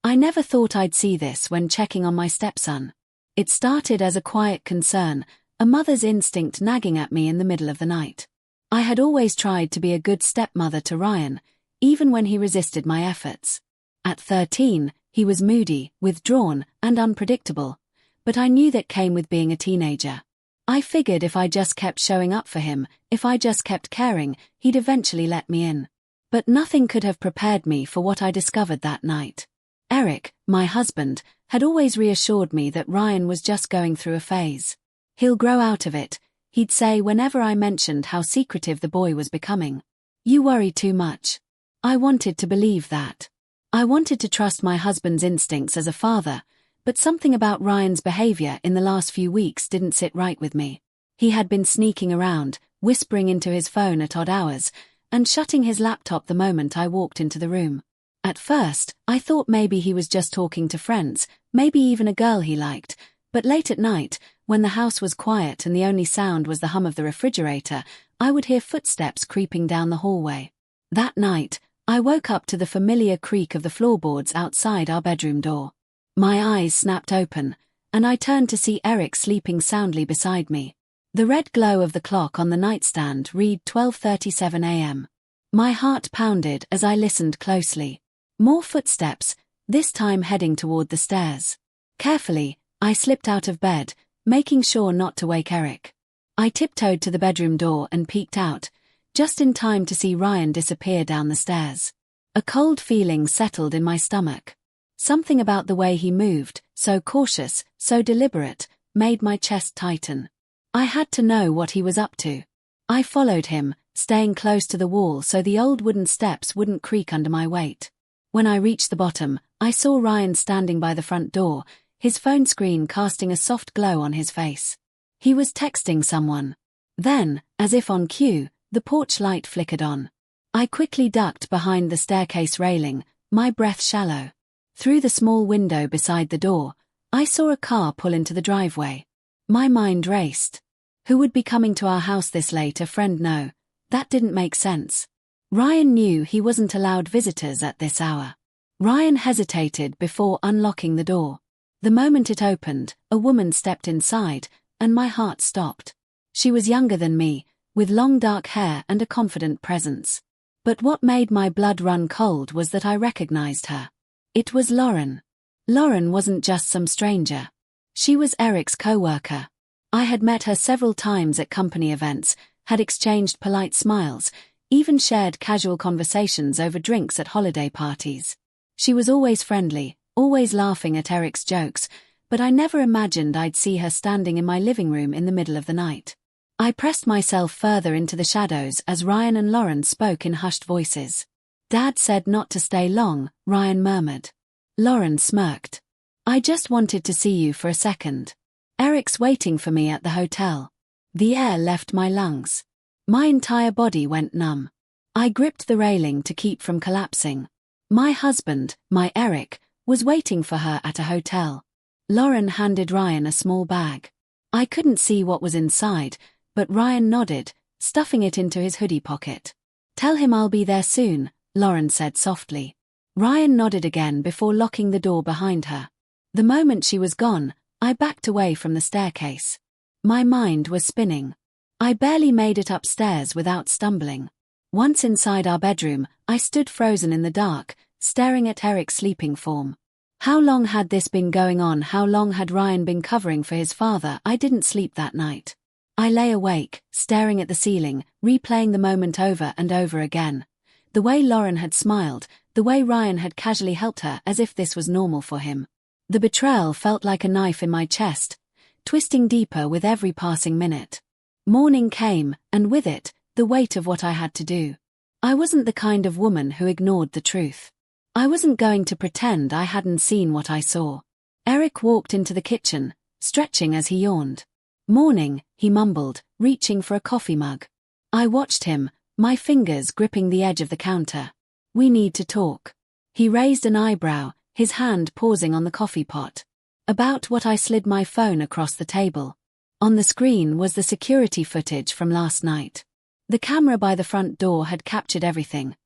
I never thought I'd see this when checking on my stepson. It started as a quiet concern, a mother's instinct nagging at me in the middle of the night. I had always tried to be a good stepmother to Ryan, even when he resisted my efforts. At 13, he was moody, withdrawn, and unpredictable, but I knew that came with being a teenager. I figured if I just kept showing up for him, if I just kept caring, he'd eventually let me in. But nothing could have prepared me for what I discovered that night. Eric, my husband, had always reassured me that Ryan was just going through a phase. "He'll grow out of it," he'd say whenever I mentioned how secretive the boy was becoming. "You worry too much." I wanted to believe that. I wanted to trust my husband's instincts as a father, but something about Ryan's behavior in the last few weeks didn't sit right with me. He had been sneaking around, whispering into his phone at odd hours, and shutting his laptop the moment I walked into the room. At first, I thought maybe he was just talking to friends, maybe even a girl he liked, but late at night, when the house was quiet and the only sound was the hum of the refrigerator, I would hear footsteps creeping down the hallway. That night, I woke up to the familiar creak of the floorboards outside our bedroom door. My eyes snapped open, and I turned to see Eric sleeping soundly beside me. The red glow of the clock on the nightstand read 12:37 a.m. My heart pounded as I listened closely. More footsteps, this time heading toward the stairs. Carefully, I slipped out of bed, making sure not to wake Eric. I tiptoed to the bedroom door and peeked out, just in time to see Ryan disappear down the stairs. A cold feeling settled in my stomach. Something about the way he moved, so cautious, so deliberate, made my chest tighten. I had to know what he was up to. I followed him, staying close to the wall so the old wooden steps wouldn't creak under my weight. When I reached the bottom, I saw Ryan standing by the front door, his phone screen casting a soft glow on his face. He was texting someone. Then, as if on cue, the porch light flickered on. I quickly ducked behind the staircase railing, my breath shallow. Through the small window beside the door, I saw a car pull into the driveway. My mind raced. Who would be coming to our house this late? A friend? No. That didn't make sense. Ryan knew he wasn't allowed visitors at this hour. Ryan hesitated before unlocking the door. The moment it opened, a woman stepped inside, and my heart stopped. She was younger than me, with long dark hair and a confident presence. But what made my blood run cold was that I recognized her. It was Lauren. Lauren wasn't just some stranger. She was Eric's co-worker. I had met her several times at company events, had exchanged polite smiles, even shared casual conversations over drinks at holiday parties. She was always friendly, always laughing at Eric's jokes, but I never imagined I'd see her standing in my living room in the middle of the night. I pressed myself further into the shadows as Ryan and Lauren spoke in hushed voices. "Dad said not to stay long," Ryan murmured. Lauren smirked. "I just wanted to see you for a second. Eric's waiting for me at the hotel." The air left my lungs. My entire body went numb. I gripped the railing to keep from collapsing. My husband, my Eric, was waiting for her at a hotel. Lauren handed Ryan a small bag. I couldn't see what was inside, but Ryan nodded, stuffing it into his hoodie pocket. "Tell him I'll be there soon," Lauren said softly. Ryan nodded again before locking the door behind her. The moment she was gone, I backed away from the staircase. My mind was spinning. I barely made it upstairs without stumbling. Once inside our bedroom, I stood frozen in the dark, staring at Eric's sleeping form. How long had this been going on? How long had Ryan been covering for his father? I didn't sleep that night. I lay awake, staring at the ceiling, replaying the moment over and over again. The way Lauren had smiled, the way Ryan had casually helped her as if this was normal for him. The betrayal felt like a knife in my chest, twisting deeper with every passing minute. Morning came, and with it, the weight of what I had to do. I wasn't the kind of woman who ignored the truth. I wasn't going to pretend I hadn't seen what I saw. Eric walked into the kitchen, stretching as he yawned. "Morning," he mumbled, reaching for a coffee mug. I watched him, my fingers gripping the edge of the counter. "We need to talk." He raised an eyebrow, his hand pausing on the coffee pot. "About what?" I slid my phone across the table. On the screen was the security footage from last night. The camera by the front door had captured everything.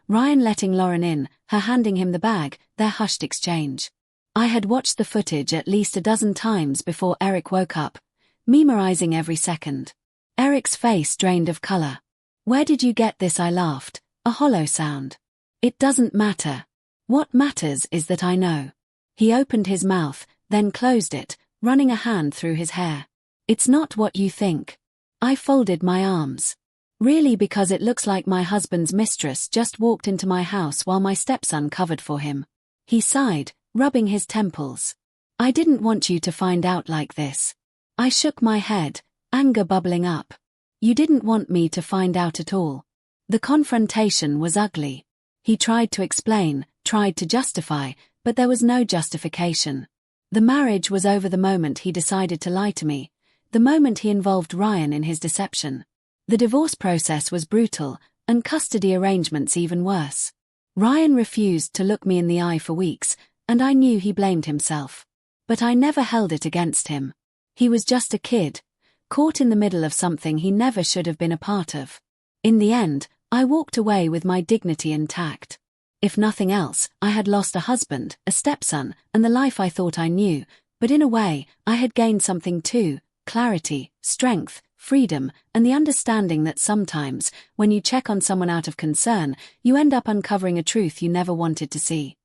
Ryan letting Lauren in, her handing him the bag, their hushed exchange. I had watched the footage at least a dozen times before Eric woke up, memorizing every second. Eric's face drained of color. "Where did you get this?" I laughed, a hollow sound. "It doesn't matter. What matters is that I know." He opened his mouth, then closed it, running a hand through his hair. "It's not what you think." I folded my arms. "Really, because it looks like my husband's mistress just walked into my house while my stepson covered for him." He sighed, rubbing his temples. "I didn't want you to find out like this." I shook my head, anger bubbling up. "You didn't want me to find out at all." The confrontation was ugly. He tried to explain, tried to justify, but there was no justification. The marriage was over the moment he decided to lie to me, the moment he involved Ryan in his deception. The divorce process was brutal, and custody arrangements even worse. Ryan refused to look me in the eye for weeks, and I knew he blamed himself. But I never held it against him. He was just a kid, caught in the middle of something he never should have been a part of. In the end, I walked away with my dignity intact. If nothing else, I had lost a husband, a stepson, and the life I thought I knew, but in a way, I had gained something too: clarity, strength, freedom, and the understanding that sometimes, when you check on someone out of concern, you end up uncovering a truth you never wanted to see.